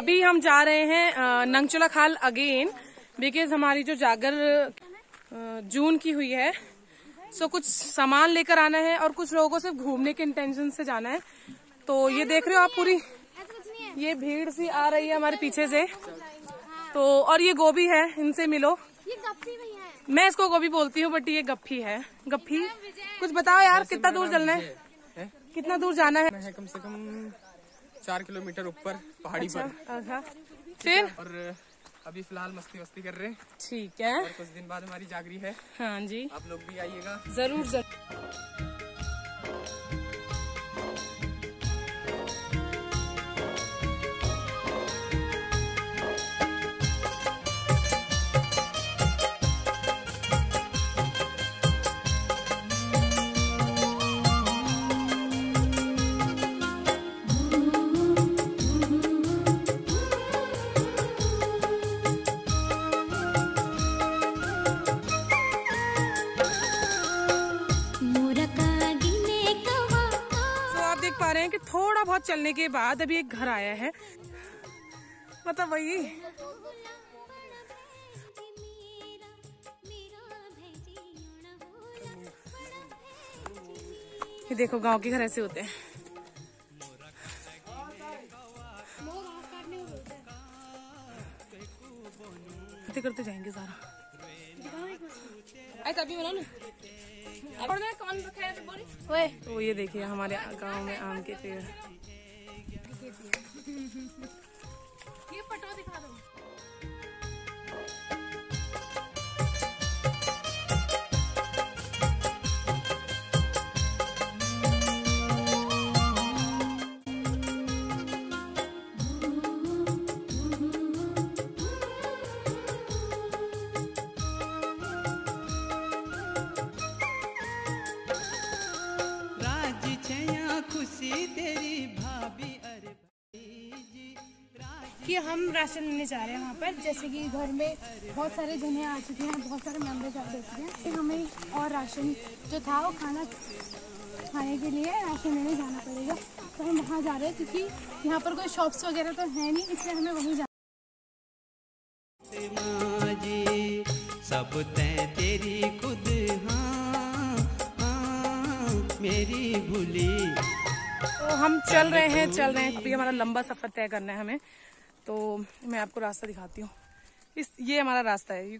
अभी हम जा रहे हैं नंगचोला खाल अगेन, बिकॉज हमारी जो जागर जून की हुई है। सो कुछ सामान लेकर आना है और कुछ लोगों को सिर्फ घूमने के इंटेंशन से जाना है। तो ये देख रहे हो आप, पूरी ये भीड़ सी आ रही है हमारे पीछे से। तो और ये गोभी है, इनसे मिलो। ये गप्पी भी है। मैं इसको गोभी बोलती हूँ, बट ये गप्पी है। गप्पी, कुछ बताओ यार, कितना दूर चलना है? कितना दूर जाना है? कम से कम 4 किलोमीटर ऊपर पहाड़ी पर। फिर और अभी फिलहाल मस्ती वस्ती कर रहे हैं। ठीक है, और कुछ दिन बाद हमारी जागरी है। हाँ जी, आप लोग भी आइएगा जरूर जरूर। पा रहे हैं कि थोड़ा बहुत चलने के बाद अभी एक घर आया है, मतलब वही। ये देखो, गांव के घर ऐसे होते हैं। करते करते जाएंगे सारा। अभी बना लो। कौन रखा है बोली? तो ये देखिए हमारे गांव में आम के पेड़। ये पटो दिखा दो। कि हम राशन लेने जा रहे हैं वहाँ पर, जैसे कि घर में बहुत सारे जने आ चुके हैं, बहुत सारे मेंबर्स आ चुके हैं, फिर हमें और राशन जो था वो खाने के लिए राशन लेने जाना पड़ेगा। तो हम वहाँ जा रहे हैं क्योंकि यहाँ पर कोई शॉप्स वगैरह तो है नहीं, इसलिए हमें वहीं जाना। सब तेरी खुद मेरी भूली। तो हम चल रहे हैं। अभी हमारा लंबा सफर तय करना है हमें, तो मैं आपको रास्ता दिखाती हूँ। ये हमारा रास्ता है।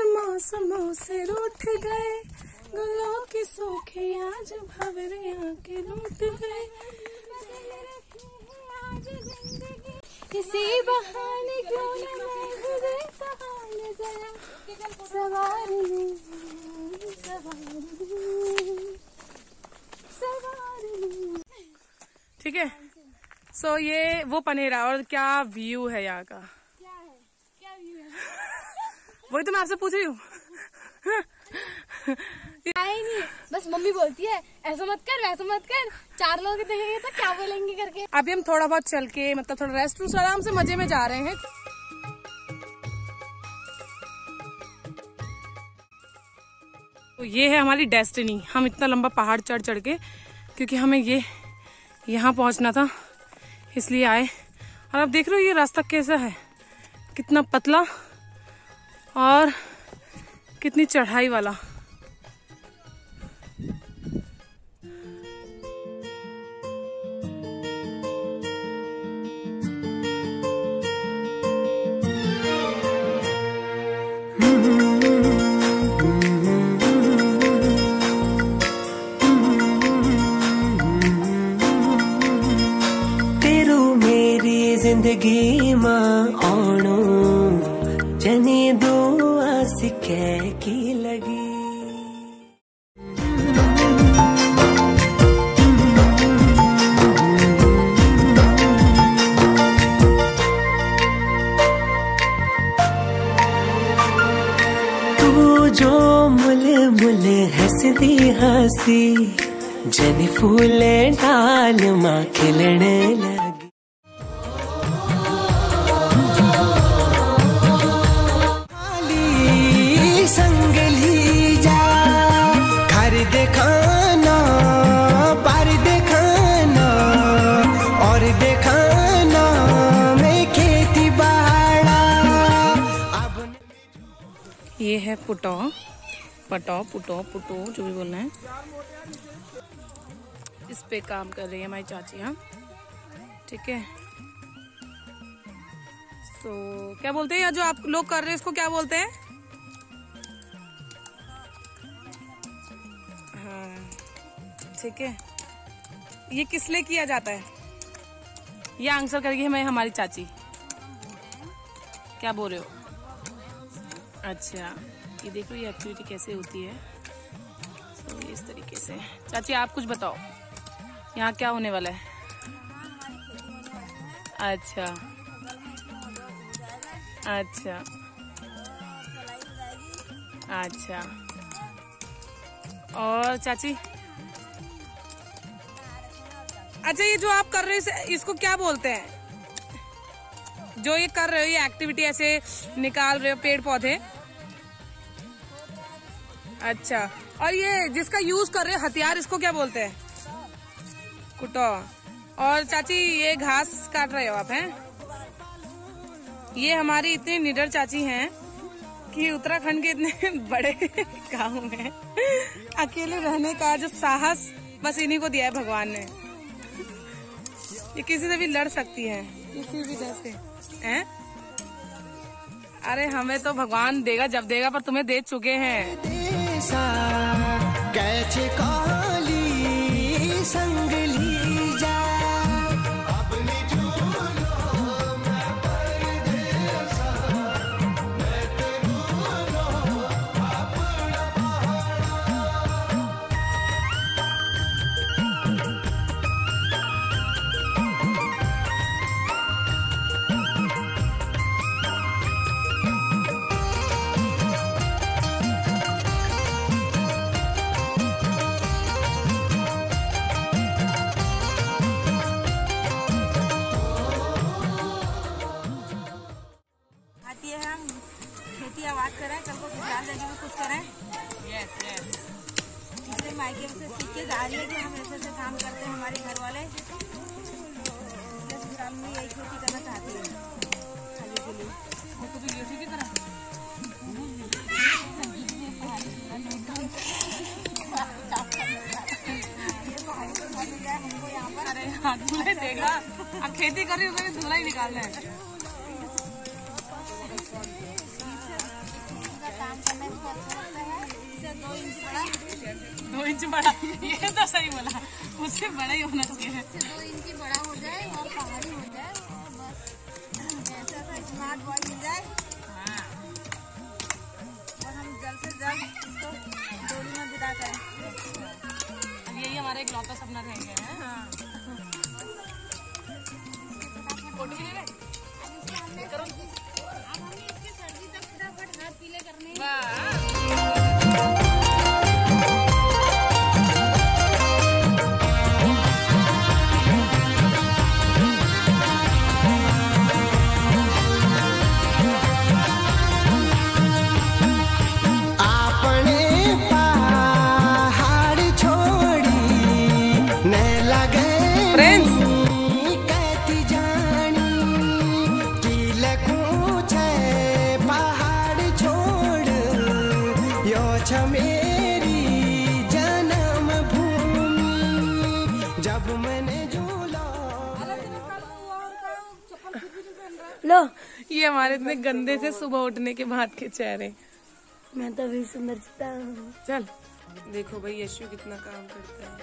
मौसमों से रूठ गए गुलों की सूखियां, जो भंवरियां के रूठ गए। किसी बहाने क्यों न ठीक है। सो ये वो पनेरा, और क्या व्यू है यहाँ का। क्या व्यू है? वही तो मैं आपसे पूछ रही हूँ। नहीं, बस मम्मी बोलती है ऐसा मत कर वैसा मत कर, 4 लोग देखेंगे तो क्या बोलेंगे करके। अभी हम थोड़ा बहुत चल के, मतलब थोड़ा रेस्ट रूम आराम से मजे में जा रहे हैं। तो ये है हमारी डेस्टिनी। हम इतना लंबा पहाड़ चढ़ के, क्योंकि हमें ये यहाँ पहुंचना था, इसलिए आए। और आप देख रहे हो ये रास्ता कैसा है, कितना पतला और कितनी चढ़ाई वाला। जिंदगी मां आनो जने दुआ सिखे की लगी। तू जो मुल मुल हंसदी हंसी, जन फूले डाल मां खिलने लगी। और देखाना ये है पुटो, पटो, पुटो, पुटो, जो भी बोलना है। इस पे काम कर रही है हमारी चाची। हाँ ठीक है। तो क्या बोलते हैं, या जो आप लोग कर रहे हैं इसको क्या बोलते हैं? हाँ ठीक है। ये किस लिए किया जाता है? ये आंसर करेगी हमें हमारी चाची। क्या बोल रहे हो? अच्छा, ये देखो ये एक्टिविटी कैसे होती है। तो इस तरीके से। चाची आप कुछ बताओ, यहाँ क्या होने वाला है? अच्छा अच्छा अच्छा। और चाची, अच्छा ये जो आप कर रहे हो इसको क्या बोलते हैं? जो ये कर रहे हो, ये एक्टिविटी ऐसे निकाल रहे हो पेड़ पौधे। अच्छा, और ये जिसका यूज कर रहे हो हथियार, इसको क्या बोलते हैं? कुटो। और चाची ये घास काट रहे हो आप, हैं? ये हमारी इतनी निडर चाची हैं कि उत्तराखंड के इतने बड़े गांव में अकेले रहने का जो साहस बस इन्हीं को दिया है भगवान ने। ये किसी से भी लड़ सकती है, किसी भी तरह से, हैं? अरे हमें तो भगवान देगा जब देगा, पर तुम्हें दे चुके हैं। कैचे काली संग ली जा, अपनी झूलों में परदेसा, मैं तेरू लो अपना पहाड़ा। आवाज करें, कल को ससुराल जाके भी कुछ करें। Yes yes. इसलिए मायके से सीख के जा रही है कि हम ऐसे ऐसे काम करते हैं हमारे घर वाले। ससुराल में यही खेती करना चाहती है खाने के लिए। तो खेती की तरह हमको यहाँ पर। अरे हाँ देखा, अब खेती कर रही हूँ तो धुला ही निकालना है। काम करने में अच्छा लगता है। इसे 2 इंच बड़ा, 2 इंच बड़ा, ये तो सही बोला, उससे बड़ा ही होना चाहिए। 2 इंच की बड़ा हो जाए और पहाड़ी हो जाए और बस ऐसा सा स्मार्ट बॉय मिल जाए। हाँ, और हम जल्द से जल्द इसको डोली में विदा करें। अब यही हमारा एक लौता सपना रह गया है। हाँ, फोटो ले ले करो। अब हमें इसके सर्दी तक फटाफट हाथ पीले करने। आपने पहाड़ छोड़ी न लगे कहती जानी कि लगूं छे पहाड़ छोड़ यो छ मेरी जन्म भूमि जब मैंने झूला। लो, ये हमारे इतने गंदे से सुबह उठने के बाद के चेहरे। मैं तो भी सुंदरता हूँ। चल देखो भाई यशु कितना काम करता है।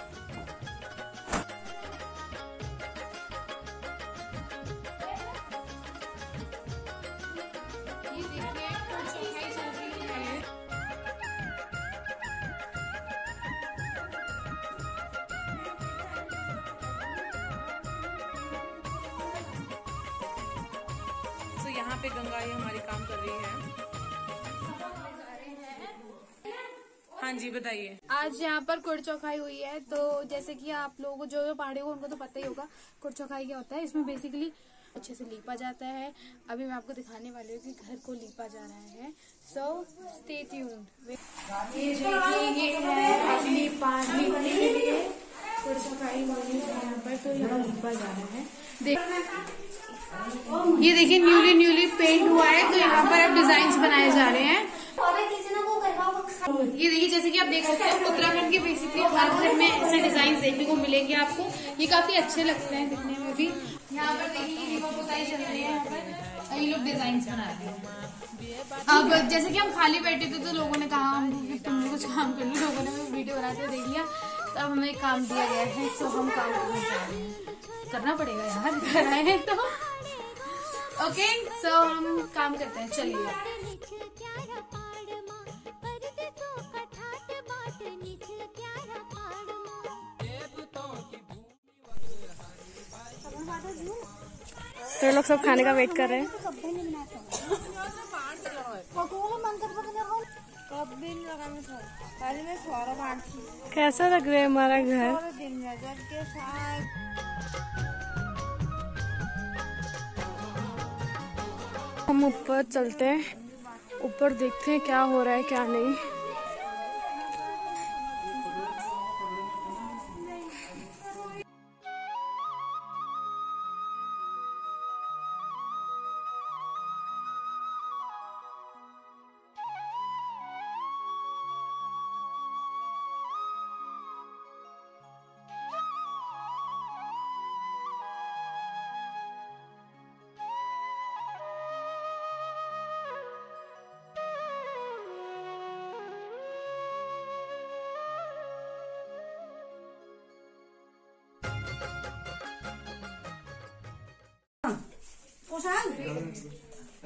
तो यहाँ पे गंगा ये हमारी काम कर रही है। हाँ जी बताइए। आज यहाँ पर कुड़ चौखाई हुई है। तो जैसे कि आप लोगों को जो पहाड़ी हो उनको तो पता ही होगा कुड़ चौखाई क्या होता है। इसमें बेसिकली अच्छे से लीपा जाता है। अभी मैं आपको दिखाने वाली हूँ कि घर को लीपा जा रहा है। So stay tuned. ये देखिए, ये है अपनी पानी के लिए कुड़ चौखाई हुई है यहाँ पर। तो यहाँ लीपा जा रहा है। ये देखिए न्यूली पेंट हुआ है। तो यहाँ पर अब डिजाइन बनाए जा रहे हैं। ये देखिए, जैसे कि आप देख सकते हैं उत्तराखंड के बेसिकली हर घर में ऐसे डिजाइन देखने को मिलेंगे आपको। ये काफी अच्छे लगते हैं दिखने में भी। यहाँ पर देखिए दीपक पोताई चल रही है, यहाँ पर ये लोग डिजाइन बना रहे हैं। अब जैसे कि हम खाली बैठे थे तो लोगों ने कहा तुम भी कुछ काम कर लो, लोगों ने वीडियो बनाते देख लिया, तो अब हमें काम दिया गया है, तो हम काम करने जा रहे हैं। करना पड़ेगा यार, घर आए हैं तो। ओके, सो हम काम करते हैं, चलिए। तो लोग सब खाने का वेट कर रहे हैं। कैसा लग रहा है हमारा घर? हम ऊपर चलते हैं, ऊपर देखते हैं क्या हो रहा है क्या नहीं।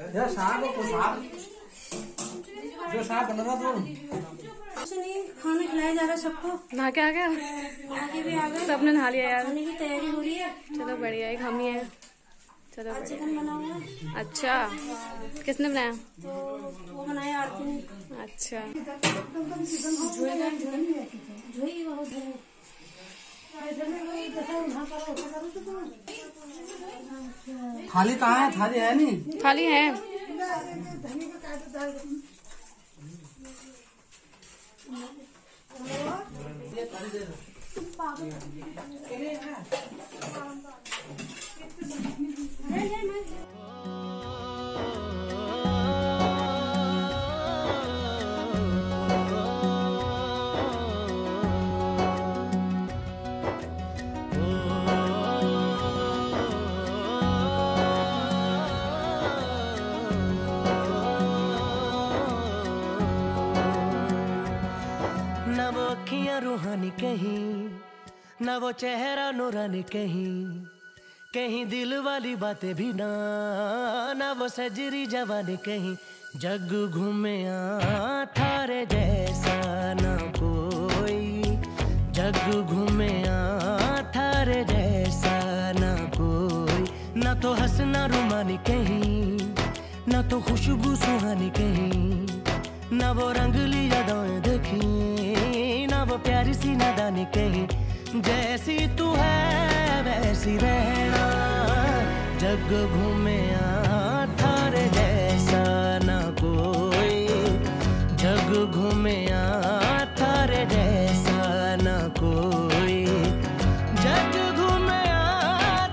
जो साग बन रहा था खाना खिलाया जा रहा है सबको। नहा के आ गया, आगे भी आ गए, सबने नहा लिया यार। खाने की तैयारी हो रही है। चलो बढ़िया, एक हम ही है। चलो बढ़िया। चिकन बना हुआ है। अच्छा, किसने बनाया? तो वो बनाया आरती ने। अच्छा, थाली कहाँ है? थाली है नहीं? थाली है। न वो अखियां रूहानी कहीं, न वो चेहरा नूरानी कहीं, कहीं दिल वाली बातें भी ना, न वो सजरी जवानी कहीं। जग घूमे थारे जैसा न कोई, जग घूमे थारे जैसा न कोई। न तो हंसना रुमानी कहीं, न तो खुशबू सुहानी कहीं, न वो रंगली यादें देखी, न वो प्यारी सी नादानी कहीं। जैसी तू है वैसी रहना, जग घूमे थारे जैसा न कोई, जग घूमे थारे जैसा न कोई, जग घूमे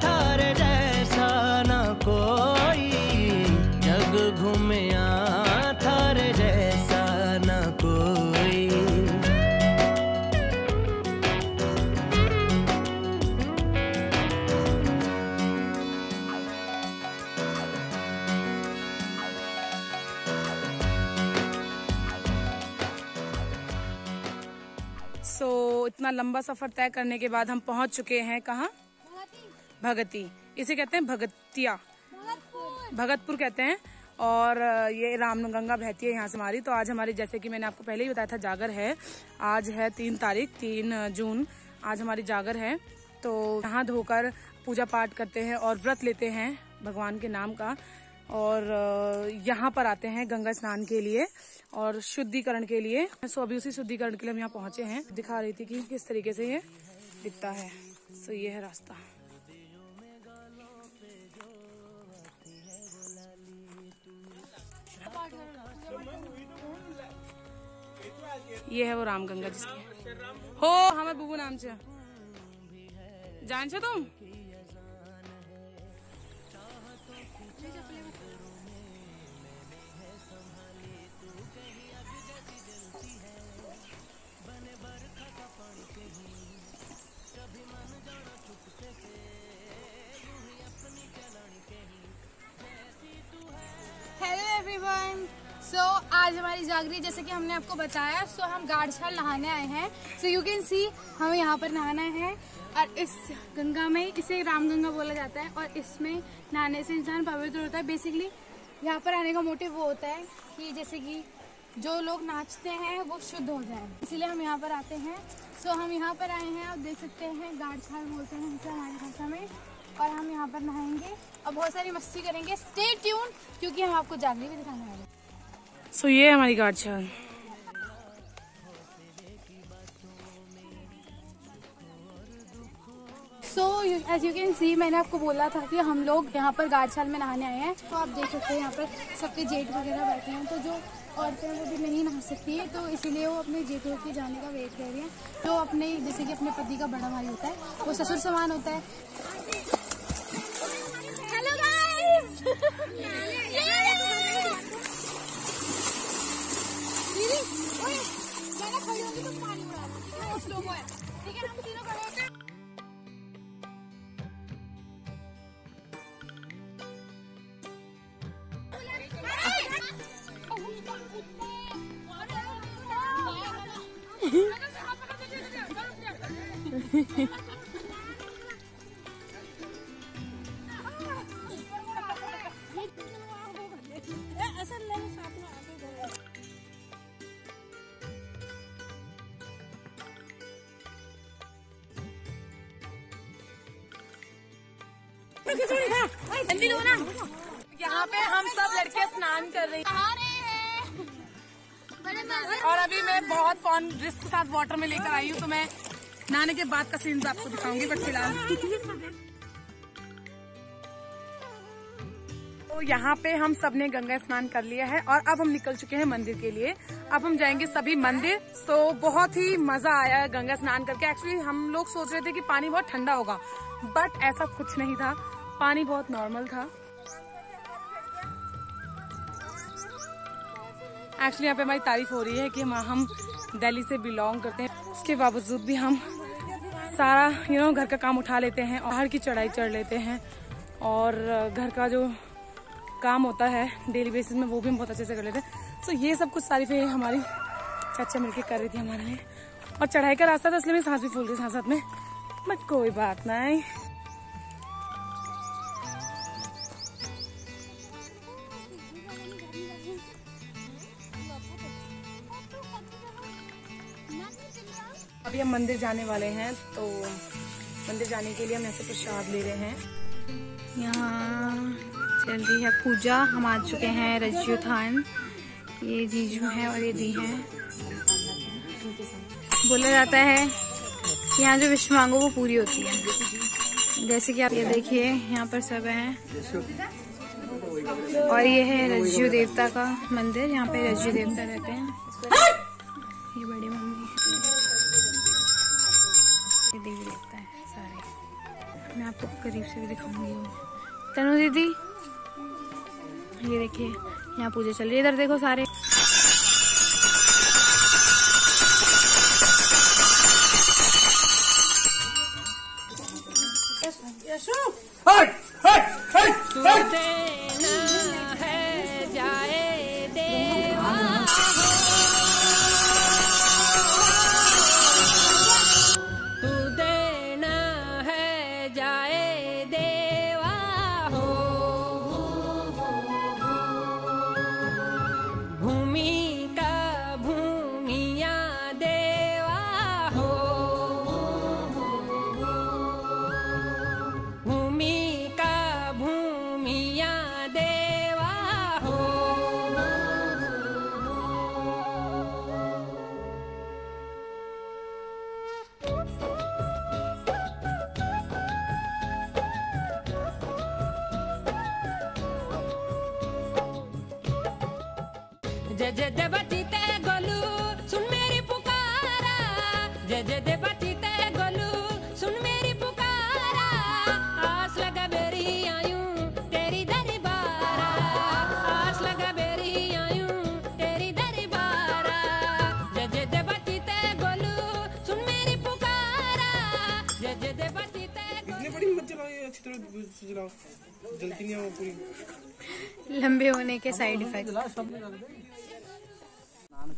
थारे जैसा न कोई, जग घूमे थारे जैसा न कोई। इतना लंबा सफर तय करने के बाद हम पहुंच चुके हैं कहाँ? भगती। इसे कहते हैं भगतिया, भगतपुर कहते हैं। और ये रामगंगा बहती है यहाँ से हमारी। तो आज हमारी, जैसे कि मैंने आपको पहले ही बताया था, जागर है। आज है 3 जून, आज हमारी जागर है। तो नहा धोकर पूजा पाठ करते हैं और व्रत लेते हैं भगवान के नाम का। और यहाँ पर आते हैं गंगा स्नान के लिए और शुद्धिकरण के लिए। सो अभी उसी शुद्धिकरण के लिए हम यहाँ पहुंचे हैं। दिखा रही थी कि किस तरीके से ये दिखता है। सो ये है रास्ता। ये है वो रामगंगा जिसकी हो हमें बुबू नाम से जान छो तुम। एवरीवन। सो आज हमारी जागरी, जैसे कि हमने आपको बताया, सो हम गाड़छाल नहाने आए हैं। सो यू कैन सी हमें यहाँ पर नहाना है और इस गंगा में, इसे रामगंगा बोला जाता है और इसमें नहाने से इंसान पवित्र होता है। बेसिकली यहाँ पर आने का मोटिव वो होता है कि जैसे कि जो लोग नाचते हैं वो शुद्ध हो जाए, इसीलिए हम यहाँ पर आते हैं। सो हम यहाँ पर आए हैं, आप देख सकते हैं, गाड़छाल बोलते हैं इसे हमारी भाषा में, और हम यहाँ पर नहाएंगे और बहुत सारी मस्ती करेंगे। स्टे ट्यून, क्योंकि हम आपको जागरी भी दिखाने वाले हैं। सो ये हमारी गाड़छाल। So as you can see, मैंने आपको बोला था कि हम लोग यहाँ पर गाड़छाल में नहाने आए हैं। तो आप देख सकते हैं यहाँ पर सबके जेठ वगैरह बैठे हैं, तो जो औरतें वो भी नहीं नहा सकती है, तो इसीलिए वो अपने जेठों के जाने का वेट कर रही हैं। जो अपने, जैसे कि अपने पति का बड़ा भाई होता है, वो ससुर समान होता है। हेलो गाइस, मैं खड़ी होगी तो पानी उड़ाना, ठीक है? वो स्लोमो है, ठीक है? हम तीनों खड़े होते हैं। यहाँ पे हम सब लड़के स्नान कर रहे हैं और अभी मैं बहुत फन रिस्क के साथ वाटर में लेकर आई हूँ, तो मैं नहाने के बाद का सीन्स आपको दिखाऊंगी, बट फिलहाल तो यहाँ पे हम सब ने गंगा स्नान कर लिया है और अब हम निकल चुके हैं मंदिर के लिए। अब हम जाएंगे सभी मंदिर। सो बहुत ही मजा आया गंगा स्नान करके। एक्चुअली हम लोग सोच रहे थे कि पानी बहुत ठंडा होगा, बट ऐसा कुछ नहीं था, पानी बहुत नॉर्मल था। एक्चुअली यहाँ पे हमारी तारीफ हो रही है कि हम दिल्ली से बिलोंग करते हैं, उसके बावजूद भी हम सारा घर का काम उठा लेते हैं, पहाड़ की चढ़ाई चढ़ लेते हैं और घर का जो काम होता है डेली बेसिस में वो भी हम बहुत अच्छे से कर लेते हैं। सो ये सब कुछ तारीफें हमारी चाचा मिलके कर रही थी हमारे लिए, और चढ़ाई का रास्ता था इसलिए मेरी सांस भी फूल गई साथ में, बट कोई बात नहीं। अभी हम मंदिर जाने वाले हैं, तो मंदिर जाने के लिए हम ऐसे प्रसाद ले रहे हैं। यहाँ चल रही है पूजा। हम आ चुके हैं रज्जू थान। ये जीजू हैं और ये दी हैं। बोला जाता है कि यहाँ जो विश मांगो वो पूरी होती है। जैसे कि आप ये देखिए, यहाँ पर सब हैं और ये है रज्जू देवता का मंदिर। यहाँ पे रज्जू देवता रहते हैं। ये बड़ी मम्मी, ये देवी देवता है सारे। मैं आपको करीब से भी दिखाऊंगी। तनु दीदी, ये देखिए यहाँ पूजा चल रही है। इधर देखो सारे। जय जय देवती ते गोलू सुन मेरी पुकारा, जय जय देवती ते गोलू सुन मेरी पुकारा। आस लगा बेरी आयूं तेरी दरबारा, आस लगा बेरी आयूं तेरी दरबारा। जय जय देवती ते गोलू सुन मेरी पुकारा, जय जय देवती ते। इतनी बड़ी मत चलाओ, अच्छी तरह जलाओ, जलती नहीं है वो पूरी। लंबे होने के साइड इफेक्ट। स्नान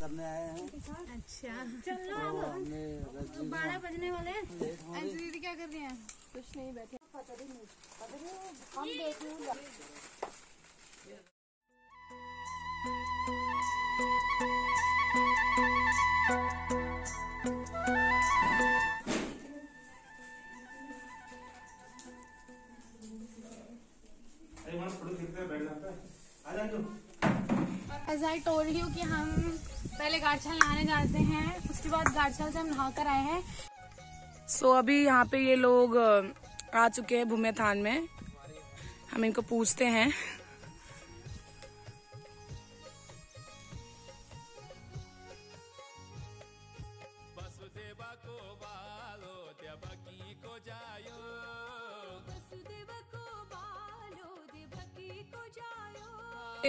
करने आए हैं। अच्छा, तो हमने 12 बजने वाले हैं। अंजलि दीदी क्या कर रही हैं? कुछ नहीं, बैठे। हम देख रहे हैं। As I told you कि हम पहले गाड़छाल नहाने जाते हैं, उसके बाद गाड़छाल से हम नहा कर आए हैं। सो अभी यहाँ पे ये लोग आ चुके हैं भूमि थान में। हम इनको पूछते हैं।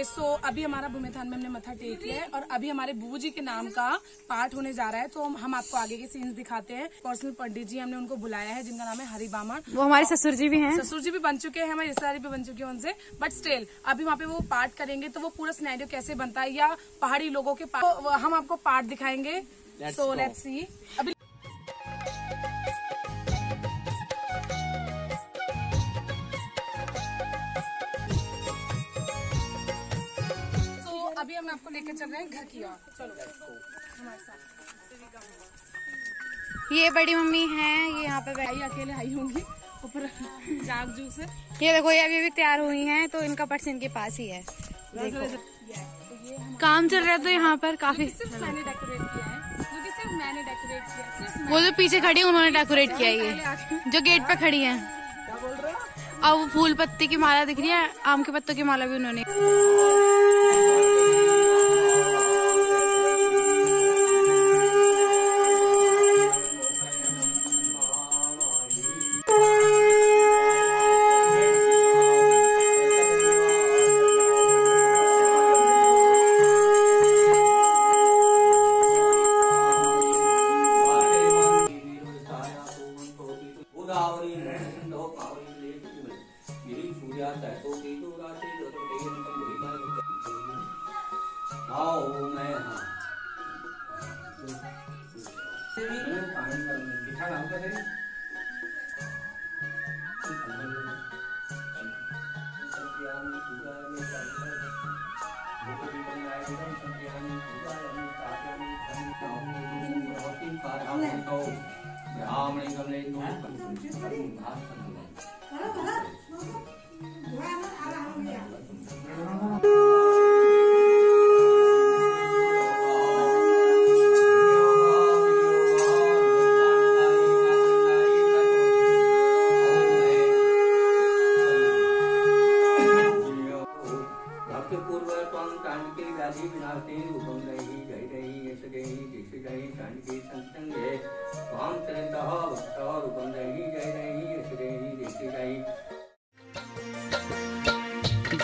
सो अभी हमारा भूमि थान में हमने मत्था टेक लिया है और अभी हमारे बुबू जी के नाम का पाठ होने जा रहा है। तो हम आपको आगे के सीन्स दिखाते हैं। पर्सनल पंडित जी हमने उनको बुलाया है, जिनका नाम है हरि बामण। वो हमारे ससुर जी भी हैं। ससुर जी भी बन चुके हैं, हमारे रिश्तेदारी भी बन चुके हैं उनसे। बट स्टिल अभी वहाँ पे वो पाठ करेंगे तो वो पूरा सिनेरियो कैसे बनता है या पहाड़ी लोगों के हम आपको पाठ दिखाएंगे। So let's see. अभी अभी हम आपको लेकर चल रहे हैं घर की ओर। चलो हमारे साथ। ये बड़ी मम्मी हैं, ये यहाँ पे आई अकेले आई होंगी ऊपर जाग जू से। ये देखो, ये अभी तैयार हुई हैं तो इनका पर्स इनके पास ही है। देखो काम चल रहा है तो यहाँ पर काफी सिर्फ मैंने डेकोरेट किया है, जो कि सिर्फ मैंने डेकोरेट किया है। सिर्फ वो जो पीछे खड़ी है उन्होंने डेकोरेट किया है, ये जो गेट पे खड़ी है। और वो फूल पत्ती की माला दिख रही है, आम के पत्तों की माला भी उन्होंने।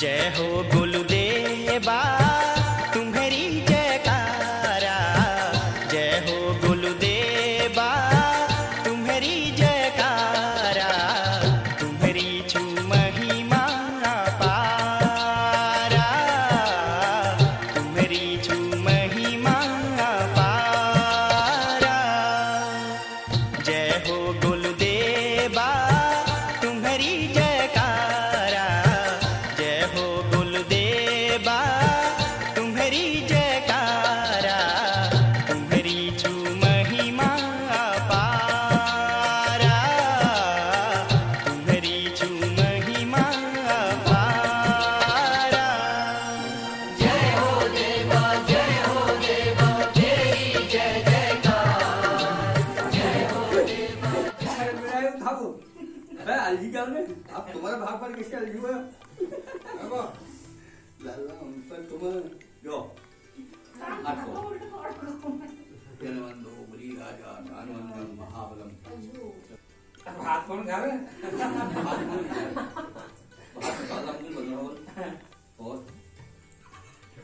जय हो गुरुदेवा तुम्हारी जयकारा, जय हो गुरुदेवा तुम्हारी जयकारा, तुम्हारी छू महिमा पारा, तुम्हारी छू महिमा पारा। जय हो गुरुदेवा तुम्हारी जयकारा, जय हो गुरुदेवा तुम्हारी जयकारा, तुम्हारी छू महिमा पारा, तुम्हारी छू महिमा पारा। जय हो देवा तेरी जय जयकार, जय हो देवा। अलजी क्या है? आप तुम्हारा भाग पर किसका अलजी हुआ? लाला उन पर तुम जो जनवंदो बली राजा दानवंदम महाबलम। हाथ कौन खा रहे? हाथ काला मुंह बना और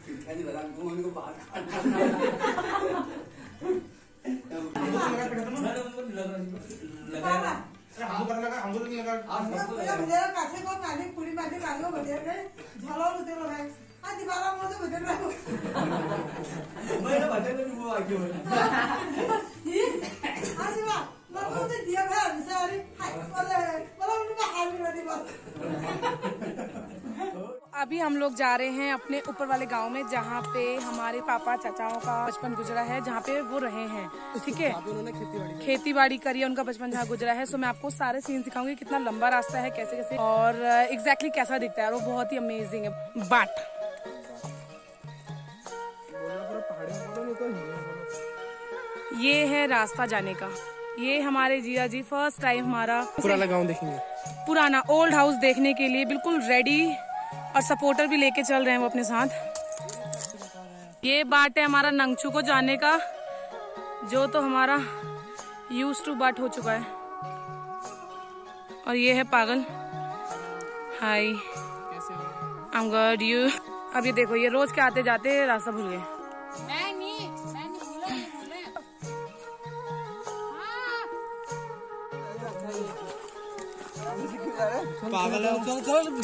चिट्ठा नहीं बना तुम उनको बात लगा हमको अभी हम लोग जा रहे हैं अपने ऊपर वाले गांव में, जहाँ पे हमारे पापा चाचाओं का बचपन गुजरा है, जहाँ पे वो रहे हैं। ठीक है, खेती बाड़ी करी है, उनका बचपन जहाँ गुजरा है। सो मैं आपको सारे सीन दिखाऊंगी, कितना लंबा रास्ता है, कैसे कैसे और एग्जैक्टली कैसा दिखता है, और वो बहुत ही अमेजिंग है। बट ये है रास्ता जाने का। ये हमारे जीजा जी फर्स्ट टाइम हमारा पुराना गाँव देखेंगे, पुराना ओल्ड हाउस देखने के लिए बिल्कुल रेडी, और सपोर्टर भी लेके चल रहे हैं वो अपने साथ। ये बाट है हमारा नंगचू को जाने का, जो तो हमारा यूज टू बाट हो चुका है। और ये है पागल। हाय, आई एम गुड, यू। अब ये देखो, ये रोज के आते जाते रास्ता भूल गए। पागल है, चलो चलो।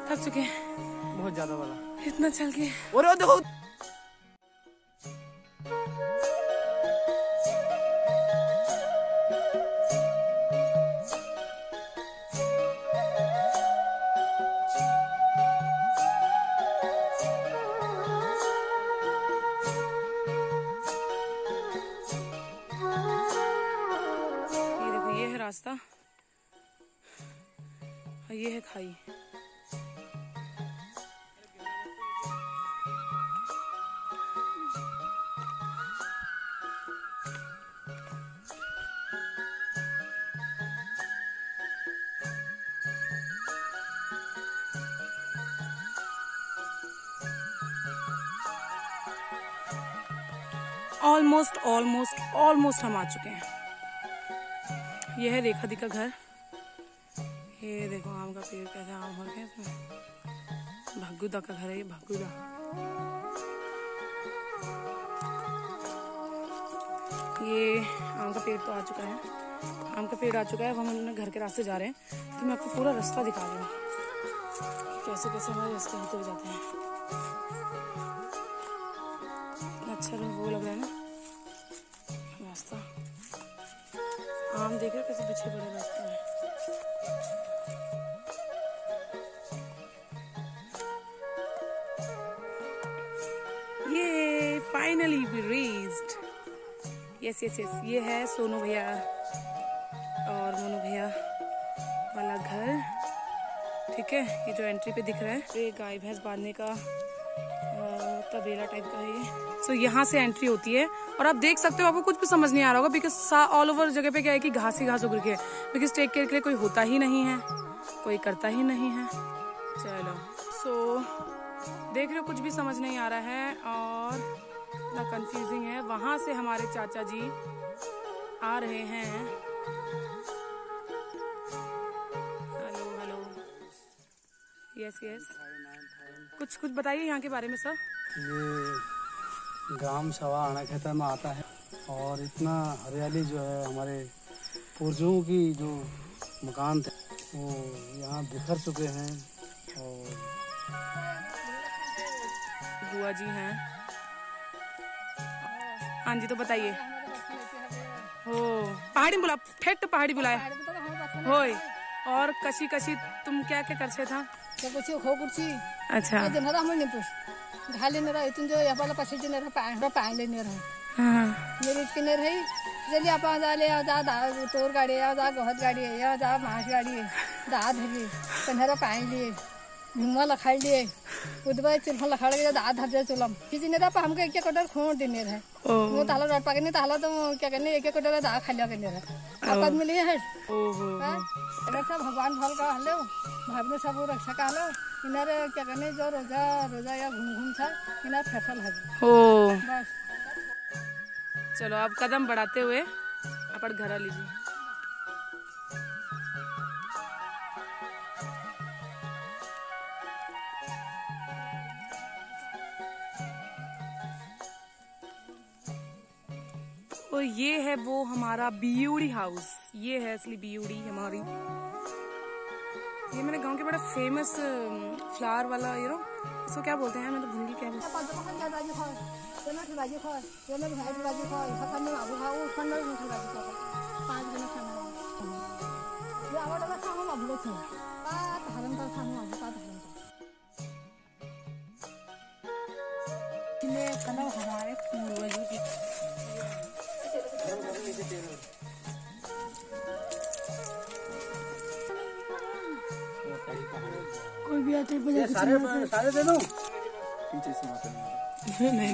थक चुके बहुत ज्यादा वाला, इतना चल के। और देखो रास्ता, और ये है खाई। ऑलमोस्ट हम आ चुके हैं। ये है रेखा दी का घर। ये देखो आम का पेड़ कैसा आम हो गया इसमें। भागुदा का घर है ये, भागुदा। ये आम का पेड़ तो आ चुका है, आम का पेड़ आ चुका है। अब हम अपने घर के रास्ते जा रहे हैं, तो मैं आपको पूरा रास्ता दिखा रही हूँ, कैसे कैसे हमारे रास्ते होते हुए जाते हैं। अच्छा वो लग रहा है ना रास्ता। आम देख रहे कैसे पीछे पड़े रास्ते में। ये finally we reached. Yes yes yes, ये है सोनू भैया और मोनू भैया वाला घर। ठीक है, ये जो एंट्री पे दिख रहा है, ये गाय भैंस बांधने का तबेला टाइप का है ये। सो यहाँ से एंट्री होती है, और आप देख सकते हो, आपको कुछ भी समझ नहीं आ रहा होगा, बिकॉज ऑल ओवर जगह पे क्या है कि घास ही घास उग रही है, बिकॉज टेक केयर के लिए कोई होता ही नहीं है, कोई करता ही नहीं है। चलो, सो देख रहे हो, कुछ भी समझ नहीं आ रहा है और इतना कंफ्यूजिंग है। वहां से हमारे चाचा जी आ रहे हैं। हेलो हेलो, यस यस, कुछ बताइए यहाँ के बारे में सर। ये ग्राम सभा आना खेतर में आता है, और इतना हरियाली जो है, हमारे पूर्वजों की जो मकान थे वो यहाँ बिखर चुके हैं। और बुआ जी हैं। हाँ जी, तो बताइए। हो पहाड़ी बुला, ठेठ पहाड़ी बुलाया होय। और कशी कशी तुम क्या क्या करछे था? अच्छा, ढाले न रहा इतन जो यापाला पासे जे न रहा पाले न रहा। हाँ, मेरे इसके न रही जल्दी आप जाले जा तोर गाड़ी या जा गहत गाड़ी है या जा मांस गाड़ी है दाद है कन्हरा पाए लिए घुमा लखाई लिए उदबा चुल्हा लखाड़ के दाद धर चुलम किसी ने रहा हमको एक कटर खोट देने रहे वो ताला रट पाके नहीं ताला तो क्या करने एक कटर दा खा लिया करने रहे आप आदमी लिए है। सब भगवान भल का हलो भावने सब रक्षा का हलो इनार क्या करने जो रोजा या घूम था इनार फसल है। बस चलो अब कदम बढ़ाते हुए अपन घर लीजिए। ये है वो हमारा बीयूडी हाउस। ये है असली बीयूडी हमारी। ये मेरे गांव के बड़ा फेमस फ्लावर वाला इसको क्या बोलते हैं, मैं तो भूल गई क्या बोलते हमारे पूर्वजों की। कोई भी आते सारे दे दो पीछे से आते हैं। नहीं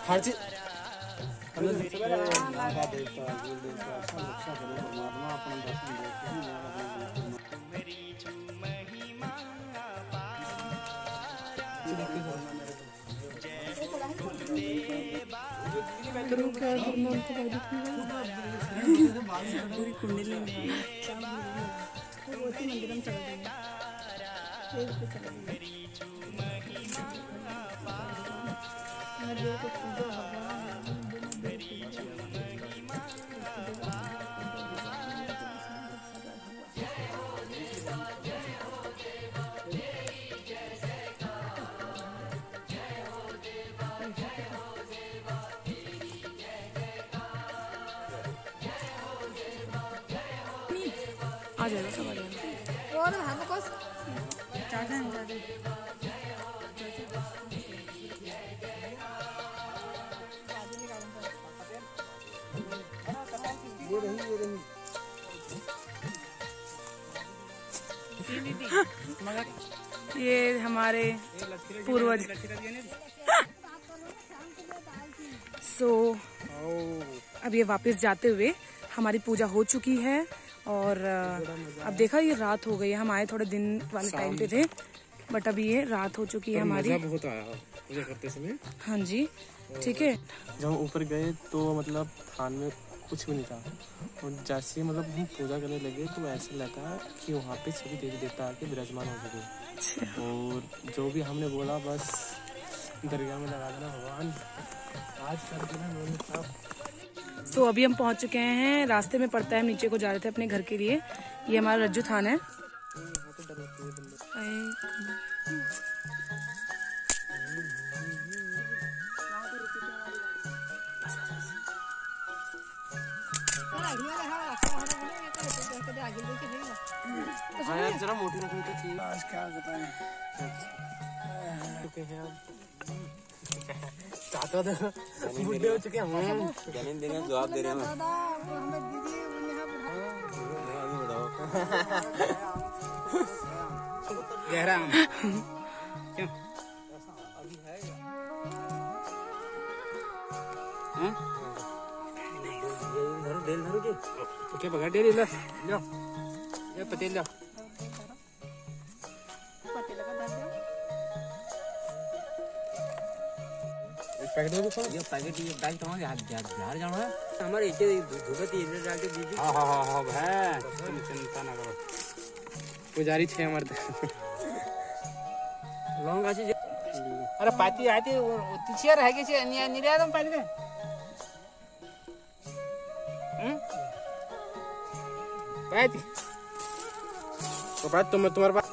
हर चीज पूरी कुंडली आ जाएगा, सब आ जाएगा। और हमको ज्यादा है ज्यादा। ये हमारे पूर्वज। अब ये वापस जाते हुए हमारी पूजा हो चुकी है और अब देखा ये रात हो गई है। हम आए थोड़े दिन वाले टाइम पे थे, बट अभी ये रात हो चुकी है हमारी। मजा बहुत आया पूजा करते समय। हाँ जी, ठीक है। जब ऊपर गए तो मतलब थान में कुछ भी नहीं था, और जैसे मतलब हम पूजा करने लगे तो ऐसा लगा कि वहाँ पे सभी देवी देवता आके विराजमान हो चुके, और जो भी हमने बोला बस दरगाह में लगा देना भगवान आज कर देना उन्होंने सब। तो अभी हम पहुंच चुके हैं, रास्ते में पड़ता है, हम नीचे को जा रहे थे अपने घर के लिए। ये हमारा रज्जू थान है। यार जरा मोटी रखनी तो चाहिए। आज क्या बताएं, बुढ़े हो चुके हम। जवाब दे रहे हैं। गहरा क्यों? क्या पकड़ दे लो ये पतेल लो। पैकेट ये बैग तुम्हारे बाहर जाना है हमारे इसे धुबती इधर डाल के दीजिए। हाँ भाई तुम चिंता ना करो, पुजारी छे हमारे लॉन्ग आची अरे पाती आती तिचिया रह गई छे निरे तुम पाती दे पाती तो बात तुम तुम्हारे पास।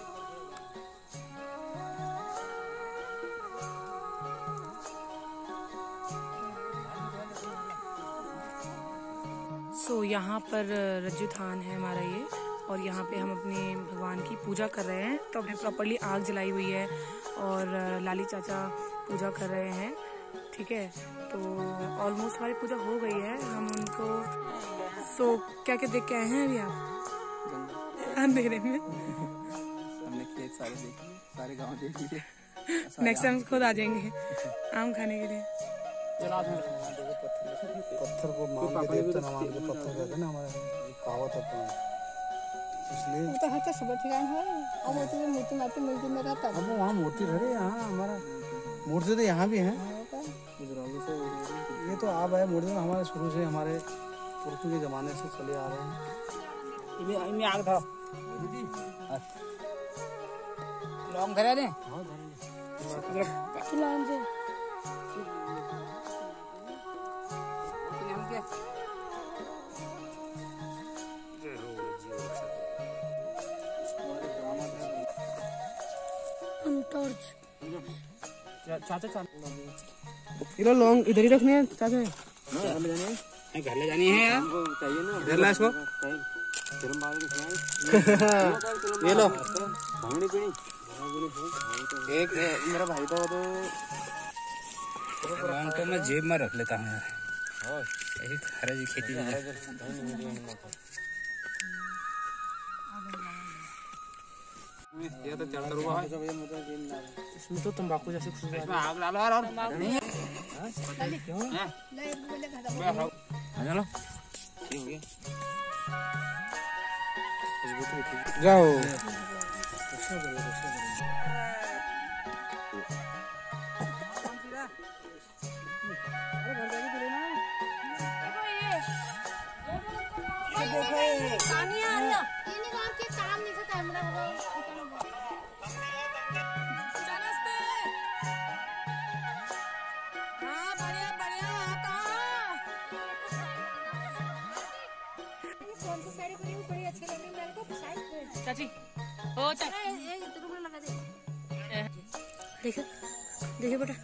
तो यहाँ पर रज्जू थान है हमारा ये, और यहाँ पे हम अपने भगवान की पूजा कर रहे हैं। तो हमने प्रॉपर्ली आग जलाई हुई है और लाली चाचा पूजा कर रहे हैं, ठीक है। तो ऑलमोस्ट हमारी पूजा हो गई है, हम उनको क्या क्या देख के आए हैं अभी आप अंधेरे में। हमने खेत सारे देख लिए, सारे गांव देख लिए। नेक्स्ट टाइम खुद आ जाएंगे आम खाने के लिए। पत्थर को मान के देवता ना मान के पत्थर कहते हैं ना, हमारे कहावत है, इसलिए तो हर सब ठिकाना है। अब वो तो मूर्ति में रहता है। अब वहाँ मूर्ति रहे, यहाँ हमारा मूर्ति तो यहाँ भी है। ये तो आप है मुर्दे हमारे शुरू से हमारे पुरखों के जमाने से चले आ रहे हैं। इनमें आग था लॉन्ग धरे ने चाचा ये लॉन्ग इधर ही रखने हैं चाचा। घर ले जानी है यार, चाहिए ना इधर ला इसको। ये लो भांगड़ी पीनी एक मेरा भाई तो लॉन्ग तो मैं जेब में रख लेता हूँ यार, यही हरे जी खेती ये तो चढ़ रुआ है, इसमें तो तंबाकू जैसी खुशबू इसमें आग डालो यार। नहीं है क्यों चलो ठीक हो गया जाओ। पानी आ रहा के काम नहीं था कैमरा चाची ओ चाची देखो देखो बेटा